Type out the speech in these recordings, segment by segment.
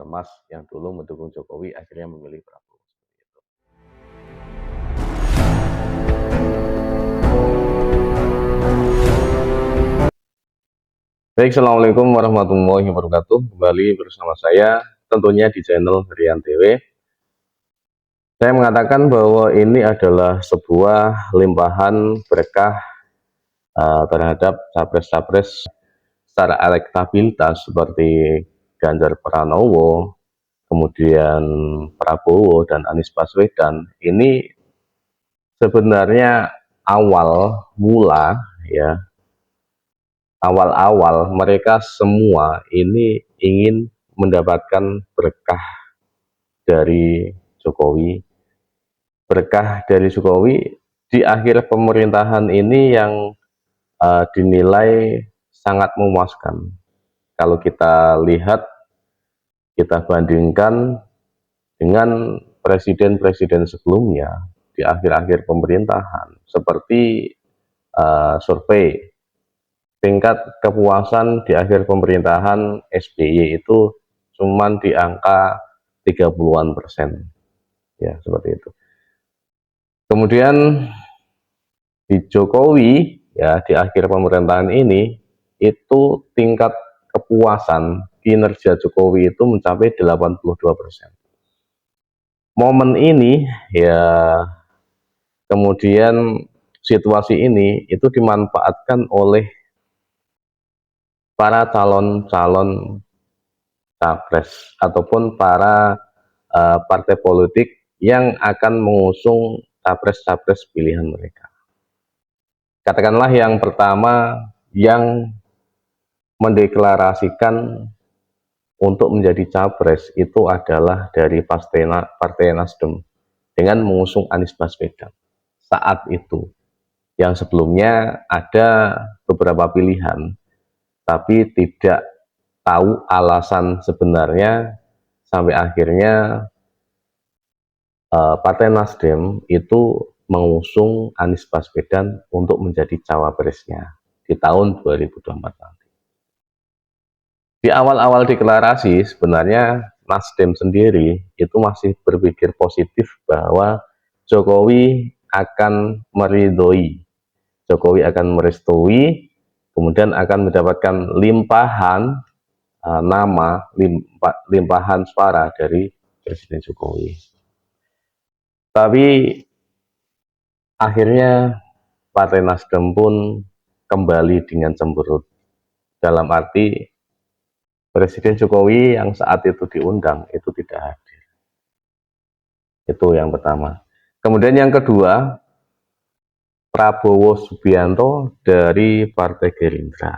Mas yang dulu mendukung Jokowi akhirnya memilih Prabowo. Baik, Assalamualaikum warahmatullahi wabarakatuh. Kembali bersama saya tentunya di channel Rian TV. Saya mengatakan bahwa ini adalah sebuah limpahan berkah terhadap capres-capres secara elektabilitas seperti Ganjar Pranowo, kemudian Prabowo dan Anies Baswedan. Ini sebenarnya awal mula, ya, awal-awal mereka semua ini ingin mendapatkan berkah dari Jokowi. Berkah dari Jokowi di akhir pemerintahan ini yang dinilai sangat memuaskan. Kalau kita lihat, kita bandingkan dengan presiden-presiden sebelumnya di akhir-akhir pemerintahan, seperti survei tingkat kepuasan di akhir pemerintahan SBY itu cuman di angka 30-an%, ya, seperti itu. Kemudian di Jokowi, ya, di akhir pemerintahan ini itu tingkat kepuasan kinerja Jokowi itu mencapai 82%. Momen ini, ya, kemudian situasi ini itu dimanfaatkan oleh para calon-calon capres ataupun para partai politik yang akan mengusung capres-capres pilihan mereka. Katakanlah yang pertama yang mendeklarasikan untuk menjadi capres itu adalah dari Partai Nasdem dengan mengusung Anies Baswedan saat itu. Yang sebelumnya ada beberapa pilihan, tapi tidak tahu alasan sebenarnya sampai akhirnya Partai Nasdem itu mengusung Anies Baswedan untuk menjadi cawapresnya di tahun 2024 nanti. Di awal-awal deklarasi sebenarnya Nasdem sendiri itu masih berpikir positif bahwa Jokowi akan meridhoi, Jokowi akan merestui, kemudian akan mendapatkan limpahan nama, limpahan suara dari Presiden Jokowi. Tapi akhirnya Partai Nasdem pun kembali dengan cemberut, dalam arti Presiden Jokowi yang saat itu diundang itu tidak hadir. Itu yang pertama. Kemudian yang kedua, Prabowo Subianto dari Partai Gerindra,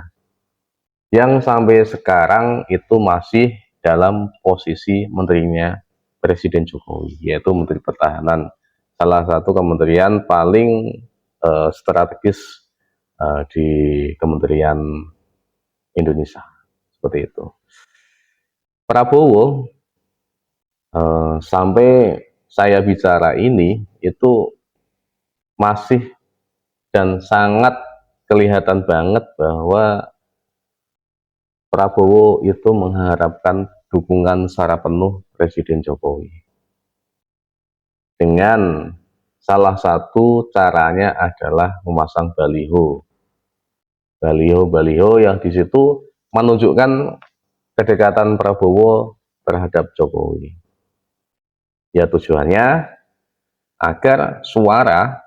yang sampai sekarang itu masih dalam posisi menterinya Presiden Jokowi, yaitu Menteri Pertahanan, salah satu kementerian paling strategis di Kementerian Indonesia, seperti itu. Prabowo sampai saya bicara ini itu masih dan sangat kelihatan banget bahwa Prabowo itu mengharapkan dukungan secara penuh Presiden Jokowi. Dengan salah satu caranya adalah memasang baliho. Baliho-baliho yang di situ menunjukkan kedekatan Prabowo terhadap Jokowi. Ya, tujuannya agar suara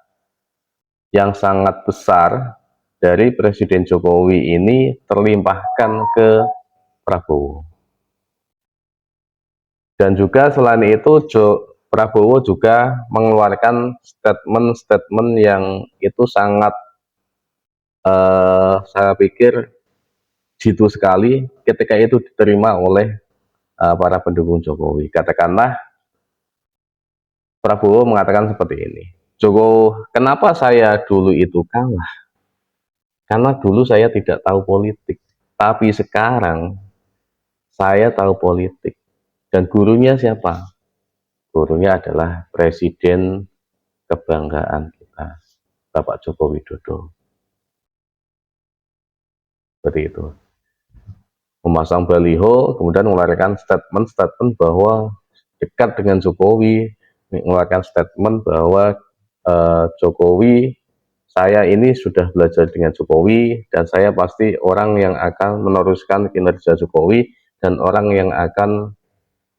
yang sangat besar dari Presiden Jokowi ini terlimpahkan ke Prabowo. Dan juga selain itu Prabowo juga mengeluarkan statement-statement yang itu sangat saya pikir jitu sekali ketika itu diterima oleh para pendukung Jokowi. Katakanlah Prabowo mengatakan seperti ini, kenapa saya dulu itu kalah? Karena dulu saya tidak tahu politik, tapi sekarang saya tahu politik. Dan gurunya siapa? Gurunya adalah Presiden kebanggaan kita, Bapak Joko Widodo. Seperti itu. memasang baliho, kemudian mengeluarkan statement-statement bahwa dekat dengan Jokowi, mengeluarkan statement bahwa Jokowi, saya ini sudah belajar dengan Jokowi dan saya pasti orang yang akan meneruskan kinerja Jokowi dan orang yang akan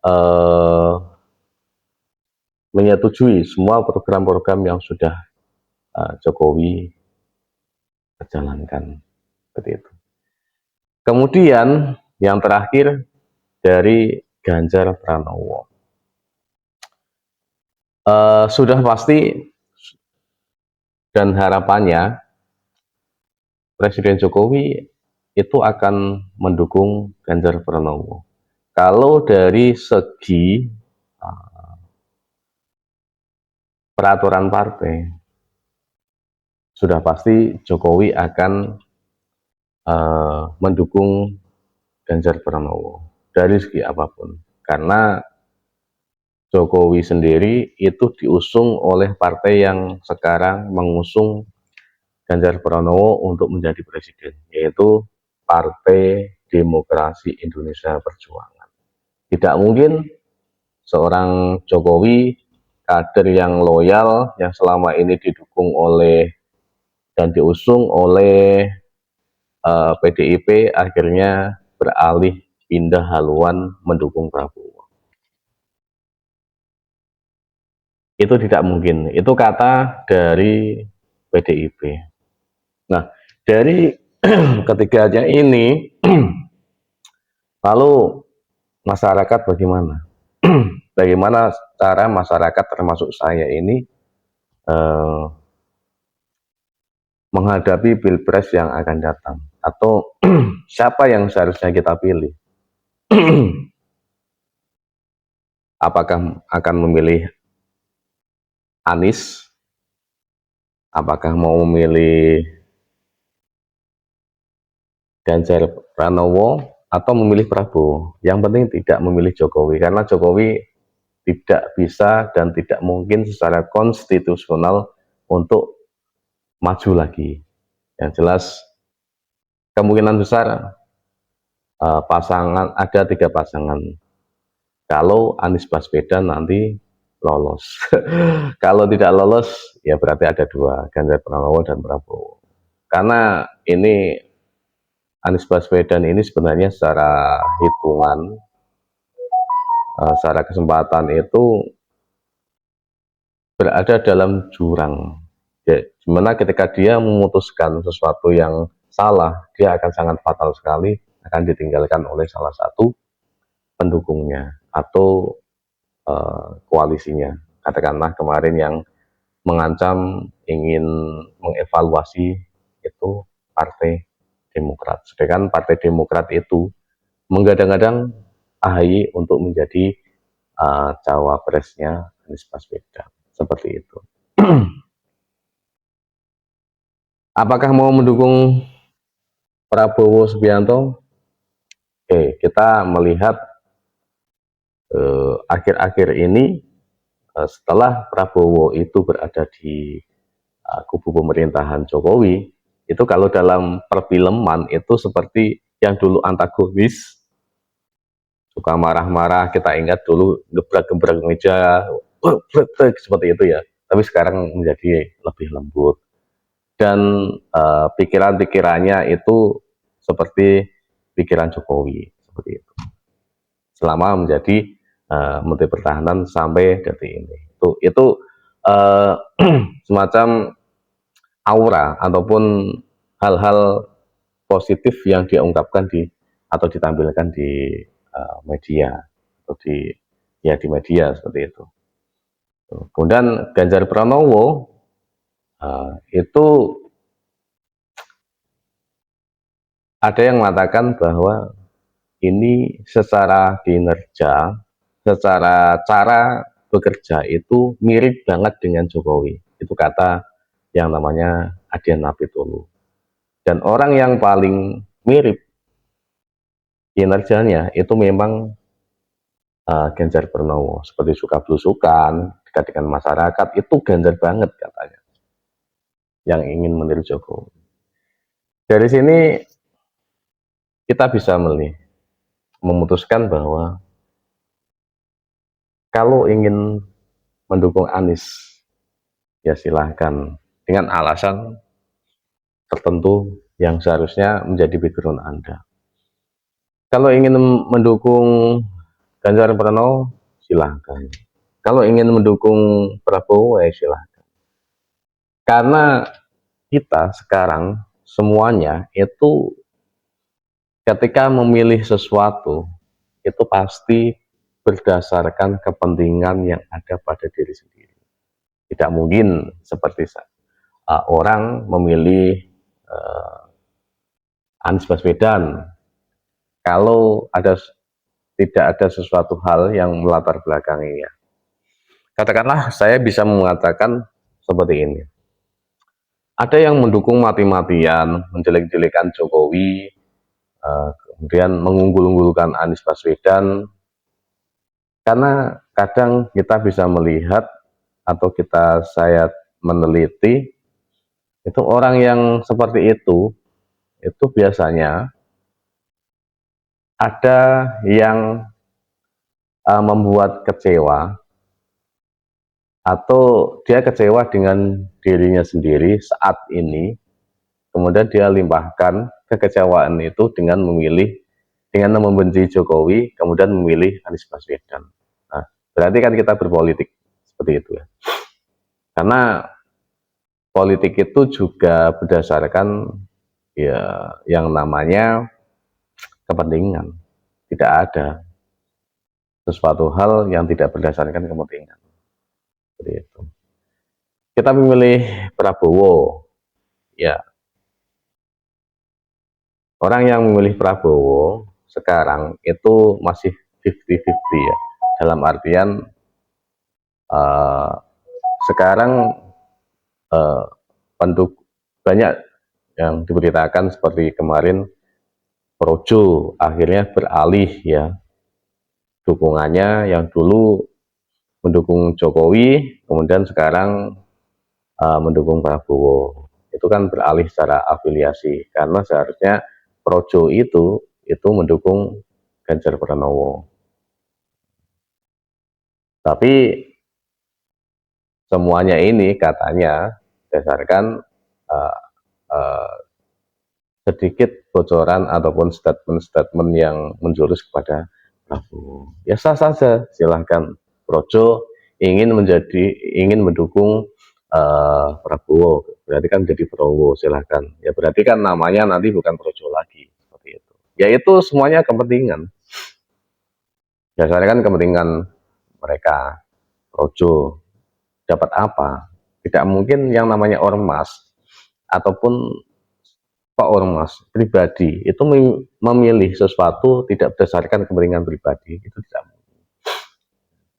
eh, menyetujui semua program-program yang sudah Jokowi jalankan, seperti itu. Kemudian yang terakhir dari Ganjar Pranowo, sudah pasti dan harapannya Presiden Jokowi itu akan mendukung Ganjar Pranowo. Kalau dari segi peraturan partai, sudah pasti Jokowi akan mendukung Ganjar Pranowo dari segi apapun. Karena Jokowi sendiri itu diusung oleh partai yang sekarang mengusung Ganjar Pranowo untuk menjadi presiden, yaitu Partai Demokrasi Indonesia Perjuangan. Tidak mungkin seorang Jokowi, kader yang loyal, yang selama ini didukung oleh dan diusung oleh PDIP, akhirnya beralih pindah haluan mendukung Prabowo. Itu tidak mungkin. Itu kata dari PDIP. Nah, dari ketiganya ini, lalu masyarakat bagaimana? Bagaimana cara masyarakat termasuk saya ini eh, menghadapi pilpres yang akan datang? Atau siapa yang seharusnya kita pilih? Apakah akan memilih Anies? Apakah mau memilih Ganjar Pranowo atau memilih Prabowo? Yang penting tidak memilih Jokowi, karena Jokowi tidak bisa dan tidak mungkin secara konstitusional untuk maju lagi. Yang jelas kemungkinan besar pasangan ada 3 pasangan. Kalau Anies Baswedan nanti lolos, kalau tidak lolos ya berarti ada 2, Ganjar Pranowo dan Prabowo. Karena ini Anies Baswedan ini sebenarnya secara hitungan, secara kesempatan itu berada dalam jurang. Ya, dimana ketika dia memutuskan sesuatu yang salah, dia akan sangat fatal sekali, akan ditinggalkan oleh salah satu pendukungnya atau koalisinya. Katakanlah kemarin yang mengancam ingin mengevaluasi itu Partai Demokrat. Sedangkan Partai Demokrat itu menggadang-gadang AHY untuk menjadi cawapresnya Anies Baswedan. Seperti itu. Apakah mau mendukung Prabowo Subianto? Oke, kita melihat akhir-akhir ini setelah Prabowo itu berada di kubu pemerintahan Jokowi, itu kalau dalam perfilman itu seperti yang dulu antagonis, suka marah-marah, kita ingat dulu gebrak-gebrak meja, seperti itu ya. Tapi sekarang menjadi lebih lembut. Dan pikiran-pikirannya itu seperti pikiran Jokowi, seperti itu. Selama menjadi Menteri Pertahanan sampai detik ini. Itu semacam aura ataupun hal-hal positif yang dia ungkapkan di atau ditampilkan di media atau di media seperti itu. Kemudian Ganjar Pranowo itu ada yang mengatakan bahwa ini secara kinerja, secara cara bekerja itu mirip banget dengan Jokowi. Itu kata yang namanya Adian Napitulu. Dan orang yang paling mirip kinerjanya itu memang Ganjar Pranowo. Seperti suka belusukan, dekat dengan masyarakat, itu Ganjar banget katanya. Yang ingin meniru Jokowi. Dari sini kita bisa melihat memutuskan bahwa kalau ingin mendukung Anies, ya silahkan dengan alasan tertentu yang seharusnya menjadi background Anda. Kalau ingin mendukung Ganjar Pranowo, silahkan. Kalau ingin mendukung Prabowo, ya silahkan. Karena kita sekarang semuanya itu ketika memilih sesuatu, itu pasti berdasarkan kepentingan yang ada pada diri sendiri. Tidak mungkin seperti orang memilih Anies Baswedan kalau tidak ada sesuatu hal yang melatar belakanginya. Katakanlah saya bisa mengatakan seperti ini. Ada yang mendukung mati-matian, menjelek-jelekan Jokowi, kemudian mengunggul-unggulkan Anies Baswedan, karena kadang kita bisa melihat atau saya meneliti, itu orang yang seperti itu biasanya ada yang membuat kecewa atau dia kecewa dengan dirinya sendiri saat ini, kemudian dia limpahkan kekecewaan itu dengan membenci Jokowi, kemudian memilih Anies Baswedan. Nah, berarti kan kita berpolitik seperti itu ya. Karena politik itu juga berdasarkan ya yang namanya kepentingan. Tidak ada sesuatu hal yang tidak berdasarkan kepentingan. Seperti itu. Kita memilih Prabowo, ya. Orang yang memilih Prabowo sekarang itu masih 50-50 ya. Dalam artian uh, sekarang banyak yang diberitakan seperti kemarin Projo akhirnya beralih ya dukungannya, yang dulu mendukung Jokowi kemudian sekarang mendukung Prabowo. Itu kan beralih secara afiliasi, karena seharusnya Projo itu mendukung Ganjar Pranowo. Tapi semuanya ini katanya berdasarkan uh, uh, sedikit bocoran ataupun statement-statement yang menjurus kepada Prabowo. Ya sah saja, silahkan. Projo ingin mendukung Prabowo, berarti kan jadi Prabowo, silahkan. Ya berarti kan namanya nanti bukan Projo lagi, seperti itu. Ya itu semuanya kepentingan. Dasarnya kan kepentingan mereka. Projo dapat apa? Tidak mungkin yang namanya ormas ataupun Pak Ormas pribadi itu memilih sesuatu tidak berdasarkan kepentingan pribadi, itu tidak mungkin.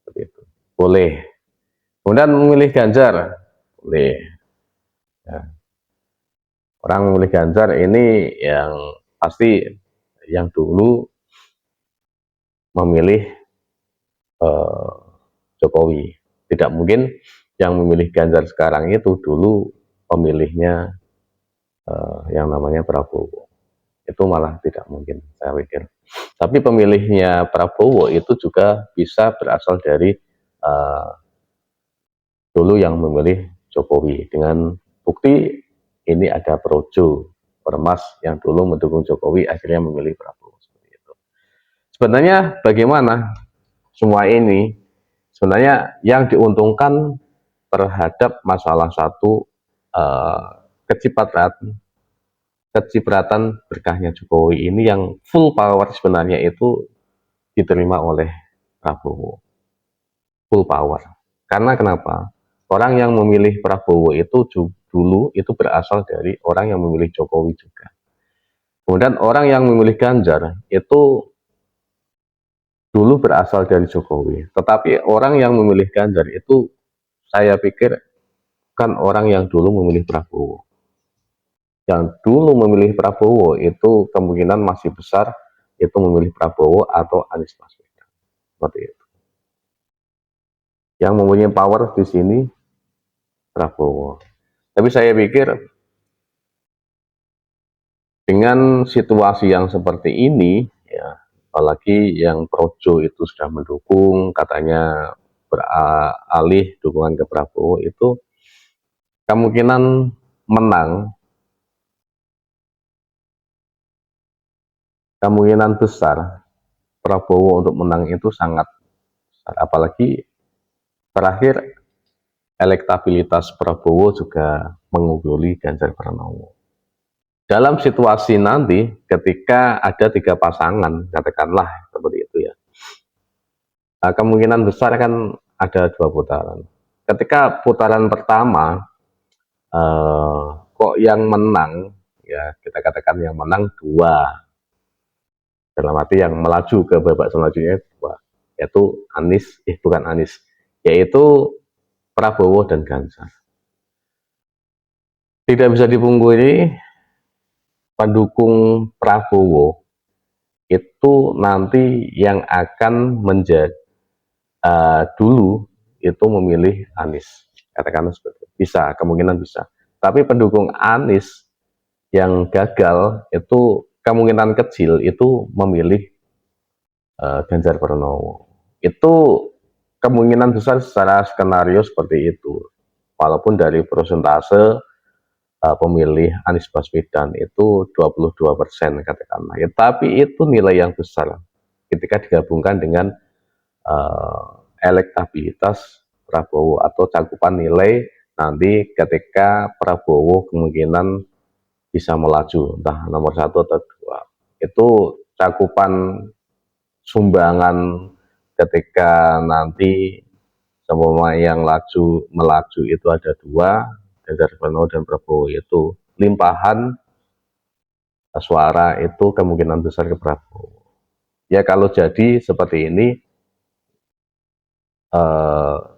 Seperti itu. Boleh. Kemudian memilih Ganjar, boleh. Ya. Orang memilih Ganjar ini yang pasti yang dulu memilih Jokowi. Tidak mungkin yang memilih Ganjar sekarang itu dulu pemilihnya yang namanya Prabowo. Itu malah tidak mungkin, saya pikir. Tapi pemilihnya Prabowo itu juga bisa berasal dari dulu yang memilih Jokowi, dengan bukti ini ada Projo, Ormas yang dulu mendukung Jokowi akhirnya memilih Prabowo. Seperti itu. Sebenarnya bagaimana semua ini? Sebenarnya yang diuntungkan terhadap masalah satu kecipratan berkahnya Jokowi ini, yang full power sebenarnya itu diterima oleh Prabowo, full power. Karena kenapa? Orang yang memilih Prabowo itu dulu itu berasal dari orang yang memilih Jokowi juga. Kemudian orang yang memilih Ganjar itu dulu berasal dari Jokowi. Tetapi orang yang memilih Ganjar itu saya pikir kan orang yang dulu memilih Prabowo. Yang dulu memilih Prabowo itu kemungkinan masih besar itu memilih Prabowo atau Anies Baswedan. Seperti itu. Yang mempunyai power di sini Prabowo. Tapi saya pikir dengan situasi yang seperti ini, ya, apalagi yang projo itu sudah mendukung, katanya beralih dukungan ke Prabowo, itu kemungkinan menang, kemungkinan besar Prabowo untuk menang itu sangat besar. Apalagi terakhir elektabilitas Prabowo juga mengungguli Ganjar Pranowo. Dalam situasi nanti ketika ada 3 pasangan, katakanlah seperti itu ya, kemungkinan besar kan ada 2 putaran. Ketika putaran pertama kok yang menang, ya kita katakan yang menang 2, dalam arti yang melaju ke babak selanjutnya 2, yaitu bukan Anies, yaitu Prabowo dan Ganjar. Tidak bisa dipungkiri, pendukung Prabowo itu nanti yang akan menjadi dulu itu memilih Anies, katakan seperti itu. Bisa, kemungkinan bisa. Tapi pendukung Anies yang gagal itu kemungkinan kecil itu memilih Ganjar Pranowo. Itu kemungkinan besar secara skenario seperti itu. Walaupun dari persentase pemilih Anies Baswedan itu 22% katakanlah. Ya, tapi itu nilai yang besar ketika digabungkan dengan elektabilitas Prabowo atau cakupan nilai nanti ketika Prabowo kemungkinan bisa melaju entah nomor 1 atau 2. Itu cakupan sumbangan ketika nanti semua yang melaju itu ada 2, Ganjar Pranowo dan Prabowo, itu limpahan suara itu kemungkinan besar ke Prabowo. Ya kalau jadi seperti ini,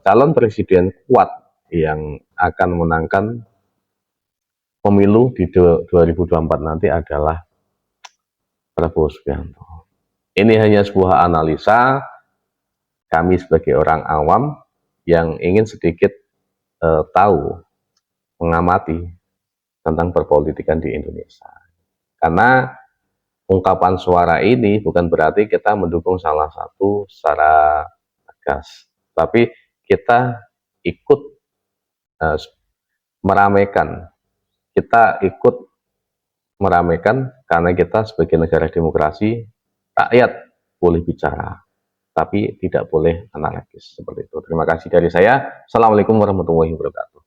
calon presiden kuat yang akan menangkan pemilu di 2024 nanti adalah Prabowo Subianto. Ini hanya sebuah analisa kami sebagai orang awam yang ingin sedikit tahu, mengamati tentang perpolitikan di Indonesia. Karena ungkapan suara ini bukan berarti kita mendukung salah satu secara tegas, tapi kita ikut meramaikan, karena kita sebagai negara demokrasi, rakyat boleh bicara, tapi tidak boleh anarkis seperti itu. Terima kasih dari saya. Assalamualaikum warahmatullahi wabarakatuh.